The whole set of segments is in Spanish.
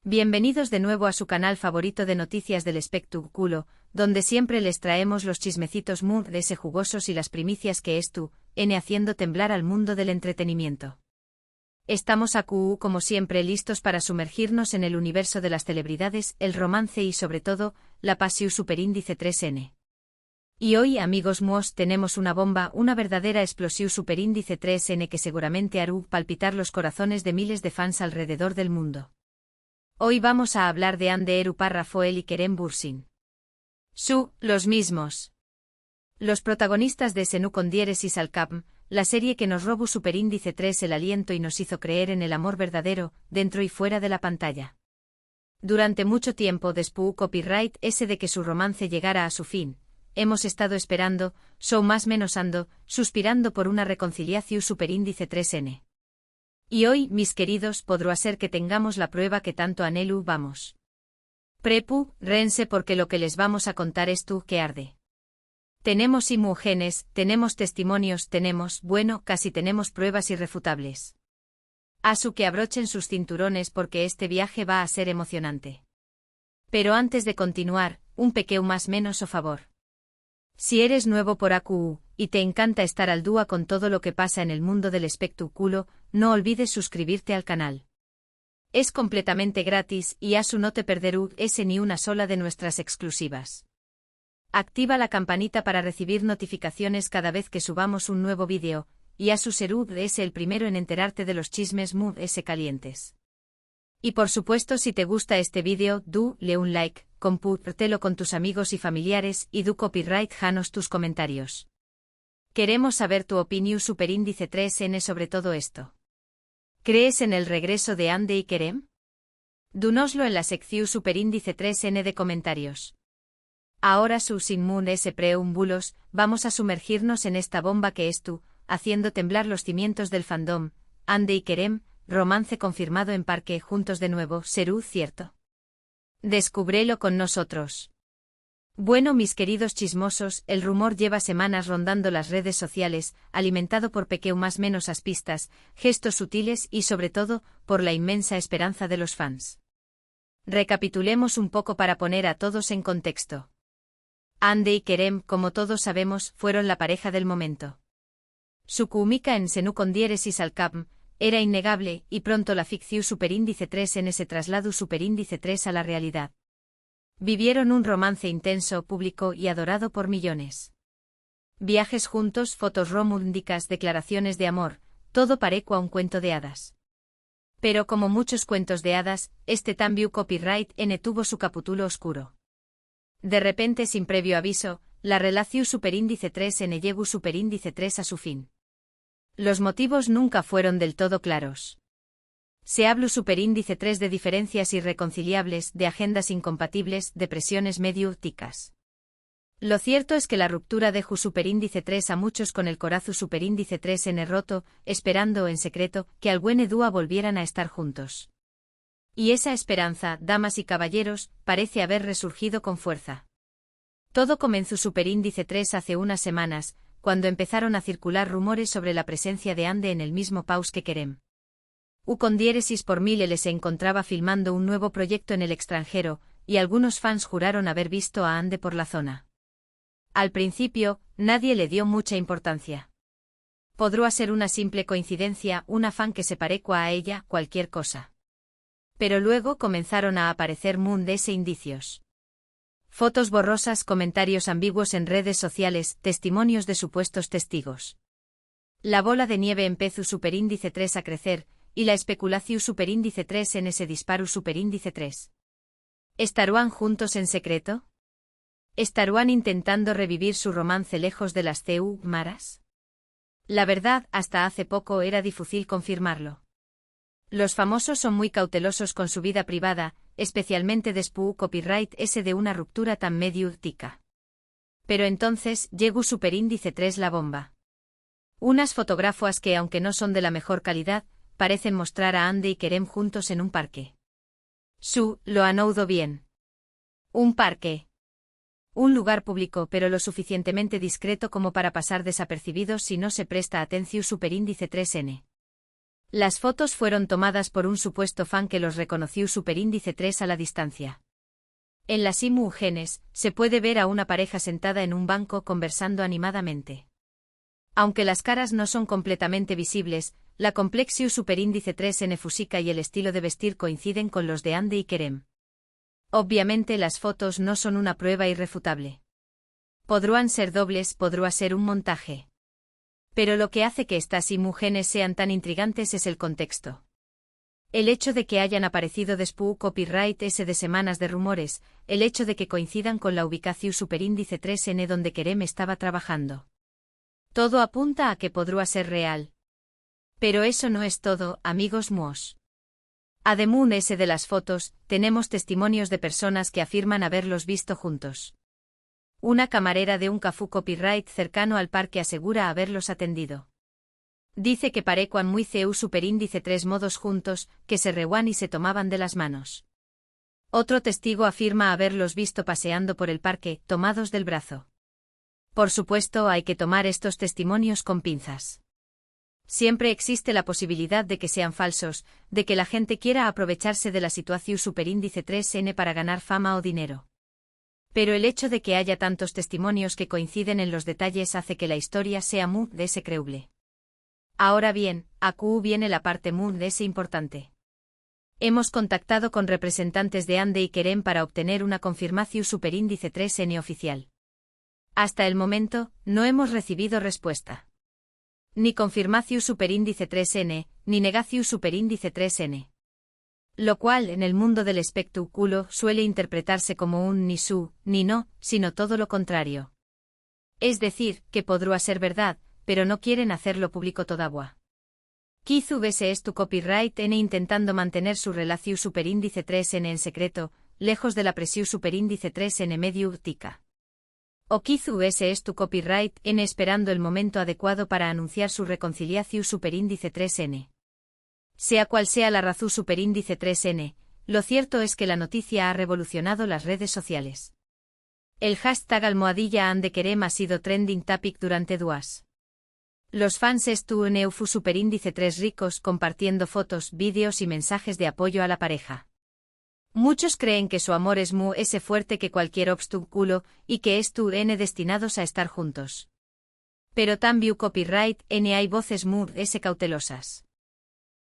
Bienvenidos de nuevo a su canal favorito de noticias del espectáculo, donde siempre les traemos los chismecitos de ese jugosos y las primicias que es tú, haciendo temblar al mundo del entretenimiento. Estamos como siempre listos para sumergirnos en el universo de las celebridades, el romance y sobre todo, la pasión superíndice 3N. Y hoy, amigos míos, tenemos una bomba, una verdadera explosión superíndice 3N que seguramente hará palpitar los corazones de miles de fans alrededor del mundo. Hoy vamos a hablar de Hande Rafael y Kerem Bürsin. Los mismos. Los protagonistas de Senu con diéresis al Capm, la serie que nos robó superíndice 3 el aliento y nos hizo creer en el amor verdadero, dentro y fuera de la pantalla. Durante mucho tiempo después copyright ese de que su romance llegara a su fin, hemos estado esperando, más menos ando, suspirando por una reconciliación superíndice 3N. Y hoy, mis queridos, podrá ser que tengamos la prueba que tanto anhelu vamos. Rense porque lo que les vamos a contar es tú que arde. Tenemos imágenes, tenemos testimonios, casi tenemos pruebas irrefutables. Asu que abrochen sus cinturones porque este viaje va a ser emocionante. Pero antes de continuar, un pequeño más menos o favor. Si eres nuevo por AQU, y te encanta estar al día con todo lo que pasa en el mundo del espectáculo, no olvides suscribirte al canal. Es completamente gratis y Asu no te perderú ni una sola de nuestras exclusivas. Activa la campanita para recibir notificaciones cada vez que subamos un nuevo vídeo, y Asu serú el primero en enterarte de los chismes calientes. Y por supuesto si te gusta este vídeo, le un like, compártelo con tus amigos y familiares y copyright janos tus comentarios. Queremos saber tu opinión superíndice 3N sobre todo esto. ¿Crees en el regreso de Hande y Kerem? Dunoslo en la sección superíndice 3N de comentarios. Ahora sin preámbulos, vamos a sumergirnos en esta bomba que es tú, haciendo temblar los cimientos del fandom, Hande y Kerem, romance confirmado en parque juntos de nuevo, ¿serú cierto? Descúbrelo con nosotros. Bueno, mis queridos chismosos, el rumor lleva semanas rondando las redes sociales, alimentado por más menos pistas, gestos sutiles y sobre todo, por la inmensa esperanza de los fans. Recapitulemos un poco para poner a todos en contexto. Hande y Kerem, como todos sabemos, fueron la pareja del momento. Su química en Senu con diéresis al Capm era innegable y pronto la ficción superíndice 3 en ese traslado superíndice 3 a la realidad. Vivieron un romance intenso, público y adorado por millones. Viajes juntos, fotos románticas, declaraciones de amor, todo pareció a un cuento de hadas. Pero como muchos cuentos de hadas, este también copyright tuvo su capítulo oscuro. De repente sin previo aviso, la relación superíndice 3 llegó superíndice 3 a su fin. Los motivos nunca fueron del todo claros. Se habló superíndice 3 de diferencias irreconciliables, de agendas incompatibles, de presiones mediáticas. Lo cierto es que la ruptura dejó superíndice 3 a muchos con el corazón superíndice 3 roto, esperando en secreto que al buen dúo volvieran a estar juntos. Y esa esperanza, damas y caballeros, parece haber resurgido con fuerza. Todo comenzó superíndice 3 hace unas semanas, cuando empezaron a circular rumores sobre la presencia de Hande en el mismo paus que Kerem. Con diéresis por mil él se encontraba filmando un nuevo proyecto en el extranjero, y algunos fans juraron haber visto a Hande por la zona. Al principio, nadie le dio mucha importancia. Podría ser una simple coincidencia, una fan que se pareció a ella, cualquier cosa. Pero luego comenzaron a aparecer indicios. Fotos borrosas, comentarios ambiguos en redes sociales, testimonios de supuestos testigos. La bola de nieve empezó superíndice 3 a crecer, y la especulación superíndice 3 en ese disparo superíndice 3. ¿Estarán juntos en secreto? ¿Estarán intentando revivir su romance lejos de las maras? La verdad, hasta hace poco era difícil confirmarlo. Los famosos son muy cautelosos con su vida privada, especialmente después copyright ese de una ruptura tan mediática. Pero entonces, llegó superíndice 3 la bomba. Unas fotografías que aunque no son de la mejor calidad, parecen mostrar a Hande y Kerem juntos en un parque. Lo han oído bien. Un parque. Un lugar público pero lo suficientemente discreto como para pasar desapercibidos si no se presta atención superíndice 3N. Las fotos fueron tomadas por un supuesto fan que los reconoció superíndice 3 a la distancia. En las imágenes, se puede ver a una pareja sentada en un banco conversando animadamente. Aunque las caras no son completamente visibles, la complexión superíndice 3N Fusika y el estilo de vestir coinciden con los de Ande y Kerem. Obviamente las fotos no son una prueba irrefutable. Podrán ser dobles, podrá ser un montaje. Pero lo que hace que estas imágenes sean tan intrigantes es el contexto. El hecho de que hayan aparecido después copyright S de semanas de rumores, el hecho de que coincidan con la ubicación superíndice 3N donde Kerem estaba trabajando. Todo apunta a que podrá ser real. Pero eso no es todo, amigos míos. Además S de las fotos, tenemos testimonios de personas que afirman haberlos visto juntos. Una camarera de un café copyright cercano al parque asegura haberlos atendido. Dice que parecuan muy CEU superíndice 3 modos juntos, que se reúan y se tomaban de las manos. Otro testigo afirma haberlos visto paseando por el parque, tomados del brazo. Por supuesto, hay que tomar estos testimonios con pinzas. Siempre existe la posibilidad de que sean falsos, de que la gente quiera aprovecharse de la situación superíndice 3N para ganar fama o dinero. Pero el hecho de que haya tantos testimonios que coinciden en los detalles hace que la historia sea muy creíble. Ahora bien, aquí viene la parte muy importante. Hemos contactado con representantes de Ande y Kerem para obtener una confirmación superíndice 3N oficial. Hasta el momento, no hemos recibido respuesta. Ni confirmación superíndice 3N, ni negación superíndice 3N. Lo cual en el mundo del espectáculo suele interpretarse como un ni su, ni no, sino todo lo contrario. Es decir, que podrá ser verdad, pero no quieren hacerlo público todavía. Quizú ese es tu copyright N intentando mantener su relación superíndice 3N en secreto, lejos de la presión superíndice 3N medio tica. O quizú ese es tu copyright N esperando el momento adecuado para anunciar su reconciliación superíndice 3N. Sea cual sea la razón superíndice 3N, lo cierto es que la noticia ha revolucionado las redes sociales. El hashtag #AndeKerem ha sido trending topic durante días. Los fans estuvieron Neufu superíndice 3 ricos compartiendo fotos, vídeos y mensajes de apoyo a la pareja. Muchos creen que su amor es muy fuerte que cualquier obstáculo y que estuvieron destinados a estar juntos. Pero también copyright N hay voces muy cautelosas.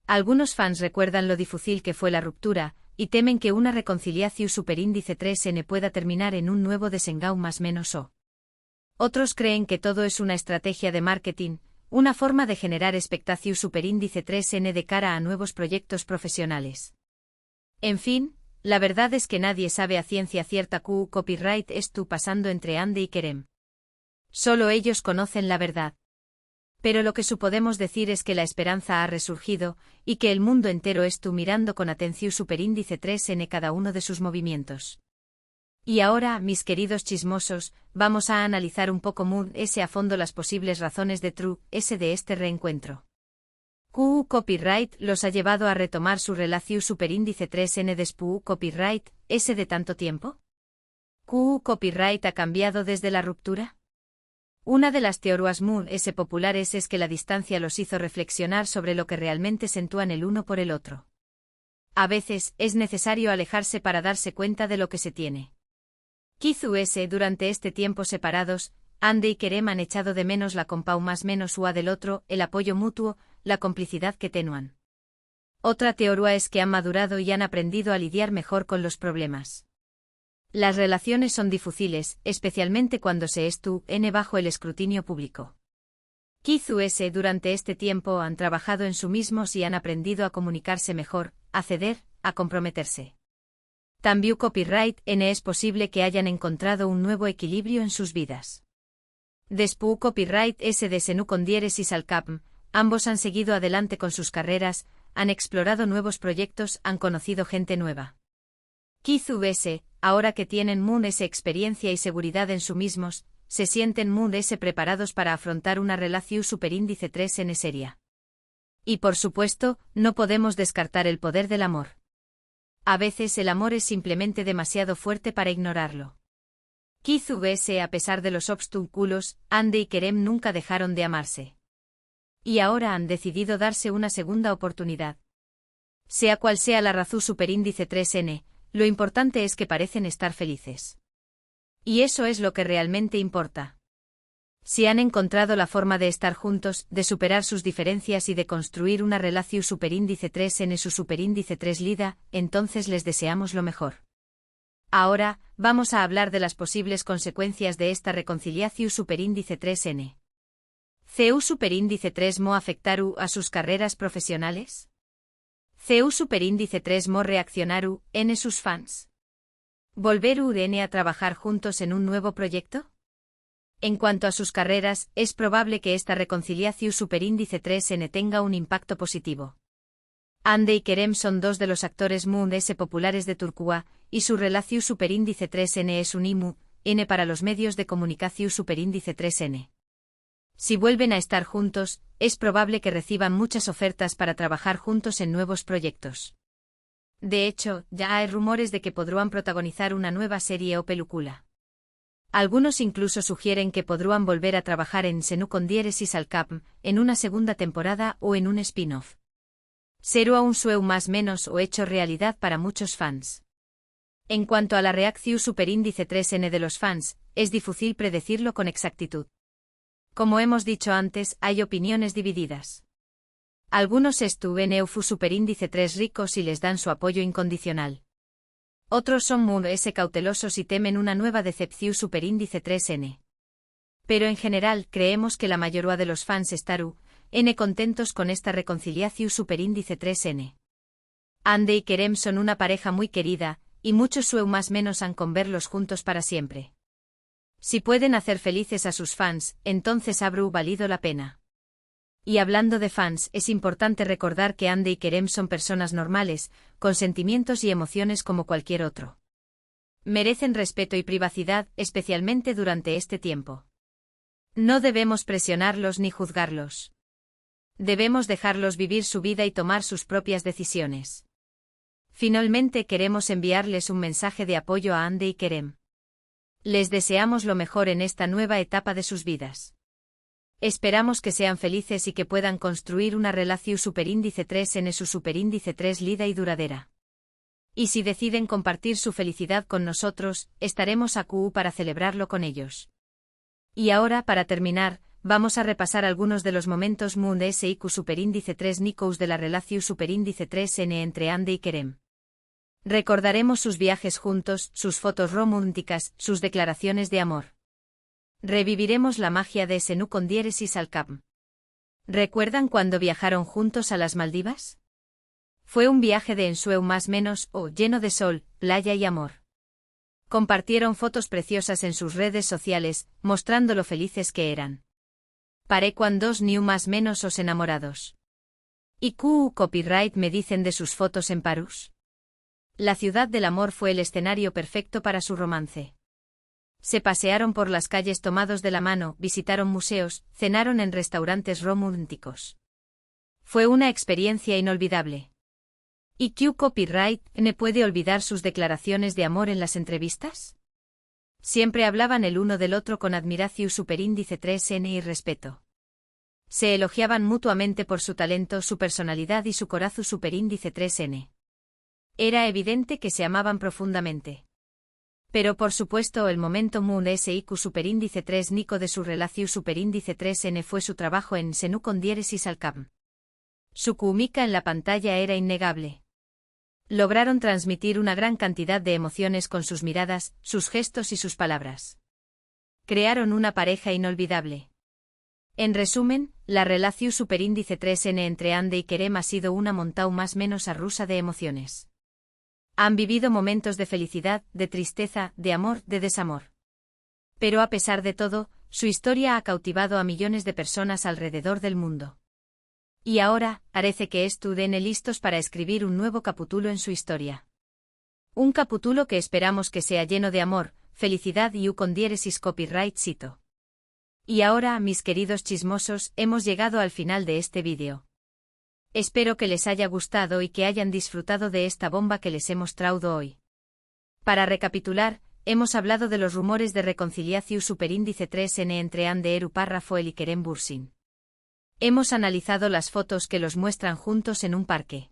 Algunos fans recuerdan lo difícil que fue la ruptura y temen que una reconciliación superíndice 3N pueda terminar en un nuevo desengao más menos o. Otros creen que todo es una estrategia de marketing, una forma de generar expectación superíndice 3N de cara a nuevos proyectos profesionales. En fin, la verdad es que nadie sabe a ciencia cierta qué copyright estuvo pasando entre Ande y Kerem. Solo ellos conocen la verdad. Pero lo que podemos decir es que la esperanza ha resurgido, y que el mundo entero estuvo mirando con atención superíndice 3N cada uno de sus movimientos. Y ahora, mis queridos chismosos, vamos a analizar un poco a fondo las posibles razones de de este reencuentro. Copyright los ha llevado a retomar su relación superíndice 3N después copyright de tanto tiempo. Copyright ha cambiado desde la ruptura. Una de las teorías populares es que la distancia los hizo reflexionar sobre lo que realmente sentían el uno por el otro. A veces, es necesario alejarse para darse cuenta de lo que se tiene. Quizú durante este tiempo separados, Ande y Kerem han echado de menos la compau más menos ua del otro, el apoyo mutuo, la complicidad que tenuan. Otra teoría es que han madurado y han aprendido a lidiar mejor con los problemas. Las relaciones son difíciles, especialmente cuando se estuvo bajo el escrutinio público. Quizú durante este tiempo han trabajado en sí mismos y han aprendido a comunicarse mejor, a ceder, a comprometerse. También copyright N es posible que hayan encontrado un nuevo equilibrio en sus vidas. Después copyright S de Senu con diéresis al CAPM, ambos han seguido adelante con sus carreras, han explorado nuevos proyectos, han conocido gente nueva. Quizú ahora que tienen experiencia y seguridad en sí mismos, se sienten preparados para afrontar una relación superíndice 3N seria. Y por supuesto, no podemos descartar el poder del amor. A veces el amor es simplemente demasiado fuerte para ignorarlo. Quizú a pesar de los obstáculos, Ande y Kerem nunca dejaron de amarse. Y ahora han decidido darse una segunda oportunidad. Sea cual sea la razón superíndice 3n, lo importante es que parecen estar felices. Y eso es lo que realmente importa. Si han encontrado la forma de estar juntos, de superar sus diferencias y de construir una relación superíndice 3n su superíndice 3 lida, entonces les deseamos lo mejor. Ahora, vamos a hablar de las posibles consecuencias de esta reconciliación superíndice 3n. ¿CU superíndice 3 mo afectaru a sus carreras profesionales? ¿CU superíndice 3 mo reaccionaru en sus fans? ¿Volveru n a trabajar juntos en un nuevo proyecto? En cuanto a sus carreras, es probable que esta reconciliación superíndice 3n tenga un impacto positivo. Hande y Kerem son dos de los actores mu-s populares de Turquía, y su relación superíndice 3n es un IMU-n para los medios de comunicación superíndice 3n. Si vuelven a estar juntos, es probable que reciban muchas ofertas para trabajar juntos en nuevos proyectos. De hecho, ya hay rumores de que podrán protagonizar una nueva serie o película. Algunos incluso sugieren que podrán volver a trabajar en Senu con diéresis al cap, en una segunda temporada o en un spin-off. Será un sueño más menos o hecho realidad para muchos fans. En cuanto a la reacción superíndice 3n de los fans, es difícil predecirlo con exactitud. Como hemos dicho antes, hay opiniones divididas. Algunos estuvieron eufu superíndice 3 ricos y les dan su apoyo incondicional. Otros son muy cautelosos y temen una nueva decepción superíndice 3n. Pero en general creemos que la mayoría de los fans estarán contentos con esta reconciliación superíndice 3n. Hande y Kerem son una pareja muy querida, y muchos sueños más menos han con verlos juntos para siempre. Si pueden hacer felices a sus fans, entonces habrá valido la pena. Y hablando de fans, es importante recordar que Hande y Kerem son personas normales, con sentimientos y emociones como cualquier otro. Merecen respeto y privacidad, especialmente durante este tiempo. No debemos presionarlos ni juzgarlos. Debemos dejarlos vivir su vida y tomar sus propias decisiones. Finalmente queremos enviarles un mensaje de apoyo a Hande y Kerem. Les deseamos lo mejor en esta nueva etapa de sus vidas. Esperamos que sean felices y que puedan construir una relación superíndice 3n su superíndice 3 lida y duradera. Y si deciden compartir su felicidad con nosotros, estaremos aquí para celebrarlo con ellos. Y ahora, para terminar, vamos a repasar algunos de los momentos mu-s superíndice 3 nikous de la relación superíndice 3n entre Hande y Kerem. Recordaremos sus viajes juntos, sus fotos románticas, sus declaraciones de amor. Reviviremos la magia de Senu con diéresis al cap. ¿Recuerdan cuando viajaron juntos a las Maldivas? Fue un viaje de ensueño más menos o lleno de sol, playa y amor. Compartieron fotos preciosas en sus redes sociales, mostrando lo felices que eran. Paré cuando dos ni más menos os enamorados. ¿Y copyright me dicen de sus fotos en Parús? La ciudad del amor fue el escenario perfecto para su romance. Se pasearon por las calles tomados de la mano, visitaron museos, cenaron en restaurantes románticos. Fue una experiencia inolvidable. ¿Y copyright me puede olvidar sus declaraciones de amor en las entrevistas? Siempre hablaban el uno del otro con admiración superíndice 3n y respeto. Se elogiaban mutuamente por su talento, su personalidad y su corazón superíndice 3n. Era evidente que se amaban profundamente. Pero por supuesto el momento mu-siq superíndice 3 nico de su relación superíndice 3n fue su trabajo en Senu con diéresis al cap. Su química en la pantalla era innegable. Lograron transmitir una gran cantidad de emociones con sus miradas, sus gestos y sus palabras. Crearon una pareja inolvidable. En resumen, la relación superíndice 3n entre Hande y Kerem ha sido una montaña más menos rusa de emociones. Han vivido momentos de felicidad, de tristeza, de amor, de desamor. Pero a pesar de todo, su historia ha cautivado a millones de personas alrededor del mundo. Y ahora, parece que están listos para escribir un nuevo capítulo en su historia. Un capítulo que esperamos que sea lleno de amor, felicidad y con diéresis copyright cito. Y ahora, mis queridos chismosos, hemos llegado al final de este vídeo. Espero que les haya gustado y que hayan disfrutado de esta bomba que les hemos traído hoy. Para recapitular, hemos hablado de los rumores de reconciliación superíndice 3n entre Hande Eru Parrafoel y Kerem Bürsin. Hemos analizado las fotos que los muestran juntos en un parque.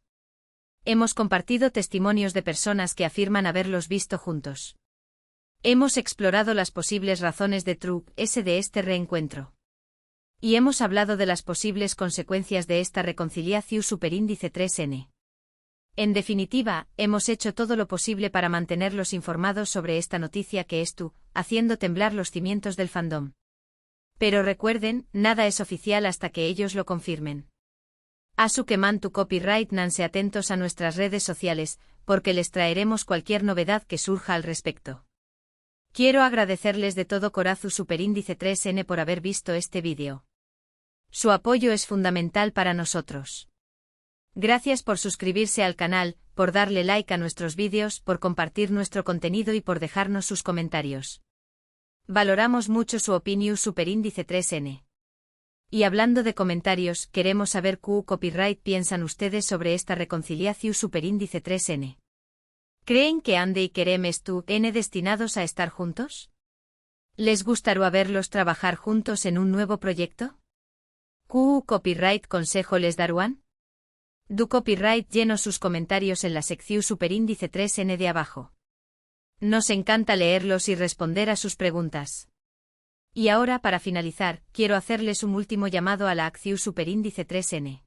Hemos compartido testimonios de personas que afirman haberlos visto juntos. Hemos explorado las posibles razones de de este reencuentro. Y hemos hablado de las posibles consecuencias de esta reconciliación superíndice 3N. En definitiva, hemos hecho todo lo posible para mantenerlos informados sobre esta noticia que es haciendo temblar los cimientos del fandom. Pero recuerden, nada es oficial hasta que ellos lo confirmen. Asuke mantu copyright nanse atentos a nuestras redes sociales, porque les traeremos cualquier novedad que surja al respecto. Quiero agradecerles de todo corazón superíndice 3N por haber visto este vídeo. Su apoyo es fundamental para nosotros. Gracias por suscribirse al canal, por darle like a nuestros vídeos, por compartir nuestro contenido y por dejarnos sus comentarios. Valoramos mucho su opinión superíndice 3N. Y hablando de comentarios, queremos saber qué copyright piensan ustedes sobre esta reconciliación superíndice 3N. ¿Creen que Ande y Kerem N destinados a estar juntos? ¿Les gustaría verlos trabajar juntos en un nuevo proyecto? ¿Qué copyright consejo les daruan? Du copyright lleno sus comentarios en la sección superíndice 3N de abajo. Nos encanta leerlos y responder a sus preguntas. Y ahora, para finalizar, quiero hacerles un último llamado a la acción superíndice 3N.